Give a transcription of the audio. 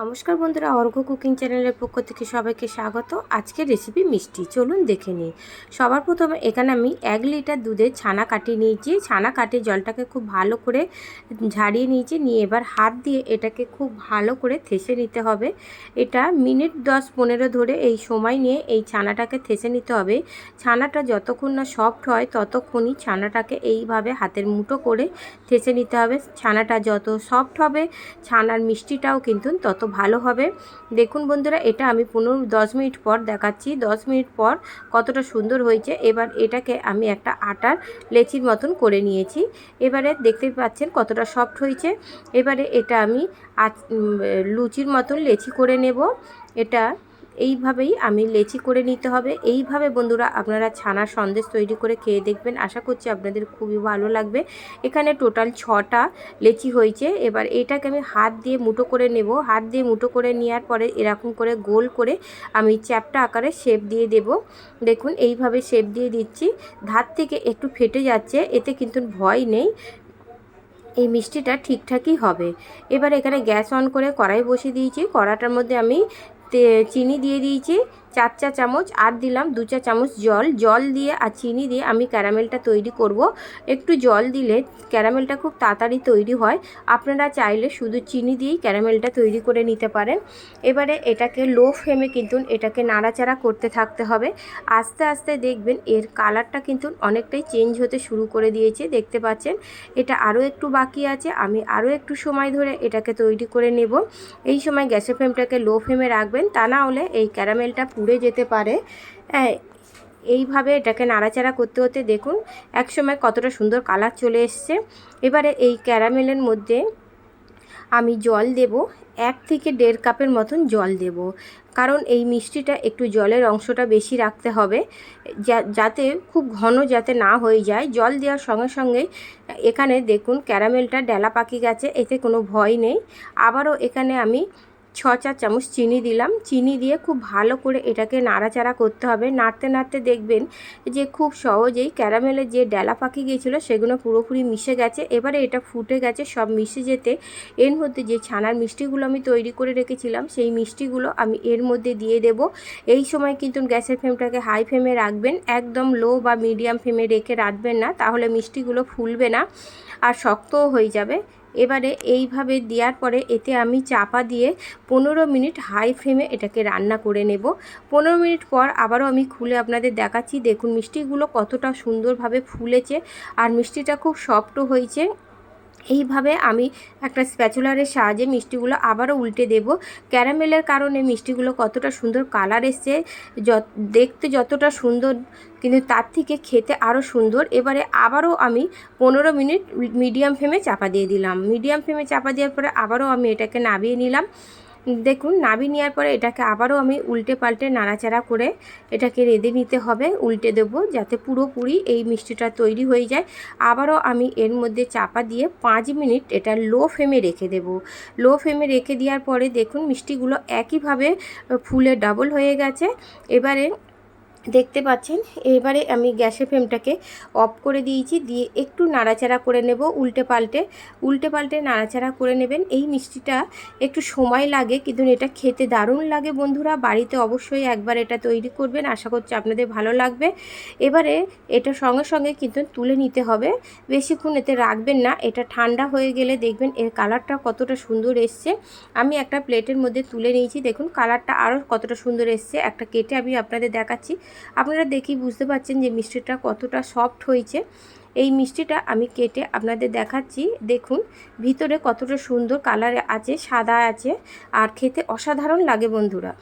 নমস্কার বন্ধুরা, অর্ঘ কুকিং চ্যানেলের পক্ষ থেকে সবাইকে স্বাগত। আজকের রেসিপি মিষ্টি, চলুন দেখে নিই। সবার প্রথমে এখানে আমি 1 লিটার দুধের ছানা কাটিয়ে নিয়েছি। ছানা কাটিয়ে জলটাকে খুব ভালো করে ঝাড়িয়ে নিয়েছি। নিয়ে এবার হাত দিয়ে এটাকে খুব ভালো করে থেসে নিতে হবে। এটা মিনিট 10-15 ধরে এই সময় নিয়ে এই ছানাটাকে থেসে নিতে হবে। ছানাটা যতক্ষণ না সফট হয় ততক্ষণই ছানাটাকে এইভাবে হাতের মুঠো করে থেসে নিতে হবে। ছানাটা যত সফট হবে ছানার মিষ্টিটাও কিন্তু তত ভালো হবে। দেখুন বন্ধুরা, এটা আমি 15-10 মিনিট পর দেখাচ্ছি। 10 মিনিট পর কতটা সুন্দর হয়েছে। এবার এটাকে আমি একটা আটার লেচির মতন করে নিয়েছি। এবারে দেখতে পাচ্ছেন কতটা সফট হয়েছে। এবারে এটা আমি লুচির মতন লেচি করে নেব। এটা এইভাবেই আমি লেচি করে নিতে হবে। এইভাবে বন্ধুরা আপনারা ছানার সন্দেশ তৈরি করে খেয়ে দেখবেন, আশা করছি আপনাদের খুবই ভালো লাগবে। এখানে টোটাল 6টা লেচি হয়েছে। এবার এটাকে আমি হাত দিয়ে মুঠো করে নেব। হাত দিয়ে মুঠো করে নেওয়ার পরে এরকম করে গোল করে আমি চ্যাপ্টা আকারে শেপ দিয়ে দেব। দেখুন এইভাবে শেপ দিয়ে দিচ্ছি। ধার থেকে একটু ফেটে যাচ্ছে, এতে কিন্তু ভয় নেই, এই মিষ্টিটা ঠিকঠাকই হবে। এবার এখানে গ্যাস অন করে কড়াই বসিয়ে দিয়েছি। কড়াটার মধ্যে আমি চিনি দিয়ে দিয়েছি 4 চা চামচ, আর দিলাম 2 চা চামচ জল দিয়ে আর চিনি দিয়ে আমি ক্যারামেলটা তৈরি করব। একটু জল দিলে ক্যারামেলটা খুব তাড়াতাড়ি তৈরি হয়। আপনারা চাইলে শুধু চিনি দিয়েই ক্যারামেলটা তৈরি করে নিতে পারেন। এবারে এটাকে লো ফ্লেমে কিন্তু এটাকে নাড়াচাড়া করতে থাকতে হবে। আস্তে আস্তে দেখবেন এর কালারটা কিন্তু অনেকটাই চেঞ্জ হতে শুরু করে দিয়েছে, দেখতে পাচ্ছেন। এটা আরও একটু বাকি আছে, আমি আরও একটু সময় ধরে এটাকে তৈরি করে নেব। এই সময় গ্যাসের ফ্লেমটাকে লো ফ্লেমে রাখবেন, তা না হলে এই ক্যারামেলটা পুড়ে যেতে পারে। এইভাবে এটাকে নাড়াচাড়া করতে হতে দেখুন একসময় কতটা সুন্দর কালার চলে এসছে। এবারে এই ক্যারামেলের মধ্যে আমি জল দেব, 1 থেকে 1.5 কাপের মতন জল দেব। কারণ এই মিষ্টিটা একটু জলের অংশটা বেশি রাখতে হবে, যাতে খুব ঘন যাতে না হয়ে যায়। জল দেওয়ার সঙ্গে সঙ্গেই এখানে দেখুন ক্যারামেলটা ডেলা পাকিয়ে গেছে, এতে কোনো ভয় নেই। আবারও এখানে আমি 6 চা চামচ চিনি দিলাম। চিনি দিয়ে খুব ভালো করে এটাকে নাড়াচাড়া করতে হবে। নাড়তে নাড়তে দেখবেন যে খুব সহজেই ক্যারামেলের যে ডেলা পাকি গিয়েছিলো সেগুলো পুরোপুরি মিশে গেছে। এবারে এটা ফুটে গেছে, সব মিশে যেতে এর মধ্যে যে ছানার মিষ্টিগুলো আমি তৈরি করে রেখেছিলাম সেই মিষ্টিগুলো আমি এর মধ্যে দিয়ে দেব। এই সময় কিন্তু গ্যাসের ফ্লেমটাকে হাই ফ্লেমে রাখবেন, একদম লো বা মিডিয়াম ফ্লেমে রেখে রাখবেন না, তাহলে মিষ্টিগুলো ফুলবে না আর শক্তও হয়ে যাবে। এবারে এইভাবে দেওয়ার পরে এতে আমি চাপা দিয়ে 15 মিনিট হাই ফ্লেমে এটাকে রান্না করে নেব। 15 মিনিট পর আবারও আমি খুলে আপনাদের দেখাচ্ছি। দেখুন মিষ্টিগুলো কতটা সুন্দরভাবে ফুলেছে আর মিষ্টিটা খুব সফটও হয়েছে। এইভাবে আমি একটা স্প্যাচুলারের সাহায্যে মিষ্টিগুলো আবারও উল্টে দেব। ক্যারামেলের কারণে মিষ্টিগুলো কতটা সুন্দর কালার এসছে, দেখতে যতটা সুন্দর কিন্তু তার থেকে খেতে আরও সুন্দর। এবারে আবারও আমি 15 মিনিট মিডিয়াম ফ্লেমে চাপা দিয়ে দিলাম। মিডিয়াম ফ্লেমে চাপা দেওয়ার পরে আবারও আমি এটাকে নামিয়ে নিলাম। দেখুন নামিয়ে নেওয়ার পরে এটাকে আবারও আমি উল্টে পাল্টে নাড়াচাড়া করে এটাকে রেঁধে নিতে হবে। উল্টে দেবো যাতে পুরোপুরি এই মিষ্টিটা তৈরি হয়ে যায়। আবারও আমি এর মধ্যে চাপা দিয়ে 5 মিনিট এটা লো ফ্লেমে রেখে দেব। লো ফ্লেমে রেখে দেওয়ার পরে দেখুন মিষ্টিগুলো একইভাবে ফুলে ডাবল হয়ে গেছে। এবারে দেখতে পাচ্ছেন, এবারে আমি গ্যাসের ফ্লেমটাকে অফ করে দিয়েছি। দিয়ে একটু নাড়াচাড়া করে নেব, উল্টে পাল্টে নাড়াচাড়া করে নেবেন। এই মিষ্টিটা একটু সময় লাগে কিন্তু এটা খেতে দারুণ লাগে। বন্ধুরা বাড়িতে অবশ্যই একবার এটা তৈরি করবেন, আশা করছি আপনাদের ভালো লাগবে। এবারে এটা সঙ্গে সঙ্গে কিন্তু তুলে নিতে হবে, বেশিক্ষণ এতে রাখবেন না। এটা ঠান্ডা হয়ে গেলে দেখবেন এর কালারটা কতটা সুন্দর এসছে। আমি একটা প্লেটের মধ্যে তুলে নিয়েছি, দেখুন কালারটা আরও কতটা সুন্দর এসছে। একটা কেটে আমি আপনাদের দেখাচ্ছি, আপনারা দেখেই বুঝতে পারছেন যে মিষ্টিটা কতটা সফট হয়েছে। এই মিষ্টিটা আমি কেটে আপনাদের দেখাচ্ছি। দেখুন ভিতরে কতটা সুন্দর কালার আছে, সাদা আছে আর খেতে অসাধারণ লাগে বন্ধুরা।